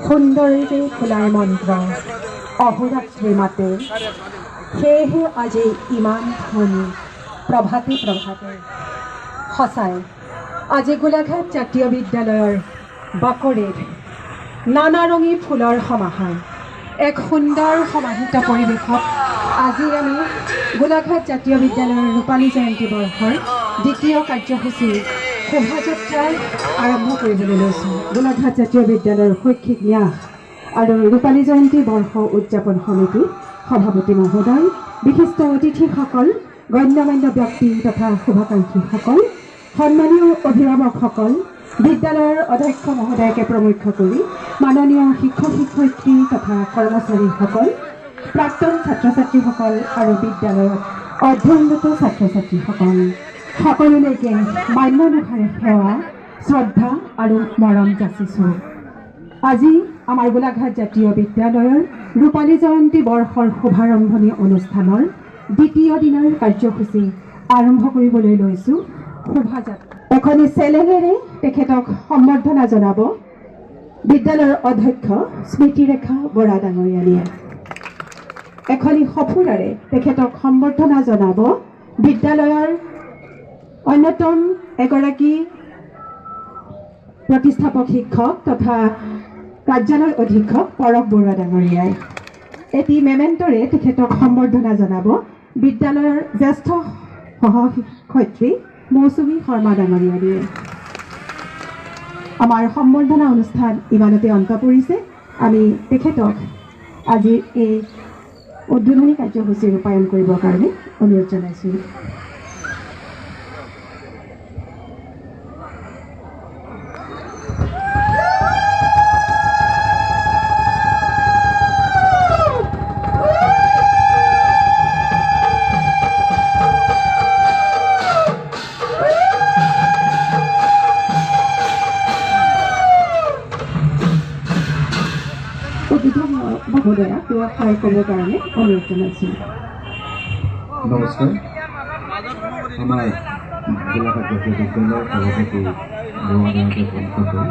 সুন্দৰীৰে খোলাৰ মন্ত্ৰ অহোৰাত্ৰি মাতে সেয়েহে আজি ইমান ধ্বনি প্ৰভাতে প্ৰভাতে সঁচাই আজি গোলাঘাট জাতীয় বিদ্যালয়ৰ বাকৰিত নানা ৰঙী ফুলৰ সমাহাৰ এক সুন্দৰ সমাহিত পৰিৱেশত আজি আমি গোলাঘাট জাতীয় বিদ্যালয়ৰ ৰূপালী জয়ন্তী বৰ্ষৰ দ্বিতীয় কাৰ্যসূচী শোভাযাত্ৰা আৰম্ভ কৰিবলৈ লৈছোঁ। গোলাঘাট জাতীয় বিদ্যালয়ৰ শৈক্ষিক ন্যাস আৰু ৰূপালী জয়ন্তী বৰ্ষ উদযাপন সমিতি সভাপতি মহোদয়, বিশিষ্ট অতিথিসকল, গণ্যমান্য ব্যক্তি তথা শুভাকাংক্ষীসকল, সন্মানীয় অভিভাৱকসকল, বিদ্যালয়ৰ অধ্যক্ষ মহোদয়কে প্ৰমুখ্য কৰি মাননীয় শিক্ষক শিক্ষয়িত্ৰী তথা কৰ্মচাৰীসকল, প্ৰাক্তন ছাত্ৰ ছাত্ৰীসকল আৰু বিদ্যালয়ৰ অধ্যয়নৰত ছাত্ৰ ছাত্ৰীসকল সকলোলৈকে মান্যানুসাৰে সেৱা শ্ৰদ্ধা আৰু মৰম যাচিছোঁ। আজি আমাৰ গোলাঘাট জাতীয় বিদ্যালয়ৰ ৰূপালী জয়ন্তী বৰ্ষৰ শুভাৰম্ভণি অনুষ্ঠানৰ দ্বিতীয় দিনৰ কাৰ্যসূচী আৰম্ভ কৰিবলৈ লৈছোঁ। শোভাযাত্ৰা এখনি চেলেঙেৰে তেখেতক সম্বৰ্ধনা জনাব বিদ্যালয়ৰ অধ্যক্ষ স্মৃতিৰেখা বৰা ডাঙৰীয়ানীয়ে। এখনি সফুৰাৰে তেখেতক সম্বৰ্ধনা জনাব বিদ্যালয়ৰ অন্যতম এগৰাকী প্ৰতিষ্ঠাপক শিক্ষক তথা কাৰ্যালয় অধীক্ষক পৰশ বৰুৱা ডাঙৰীয়াই। এটি মেমেণ্টৰে তেখেতক সম্বৰ্ধনা জনাব বিদ্যালয়ৰ জ্যেষ্ঠ সহশিক্ষয়িত্ৰী মৌচুমী শৰ্মা ডাঙৰীয়ানীয়ে। আমাৰ সম্বৰ্ধনা অনুষ্ঠান ইমানতে অন্ত পৰিছে। আমি তেখেতক আজি এই উদ্বোধনী কাৰ্যসূচী ৰূপায়ণ কৰিবৰ কাৰণে অনুৰোধ জনাইছোঁ। মহোদয়া দুআষাৰ ক'বৰ কাৰণে অনুৰোধ জনাইছোঁ। নমস্কাৰ। আমাৰ গোলাঘাট জাতীয় বিদ্যালয়ৰ সভাপতি বৰুৱানীকে প্ৰমুখ কৰি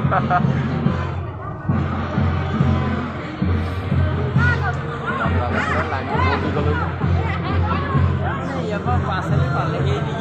Ya apa pasal paling ini.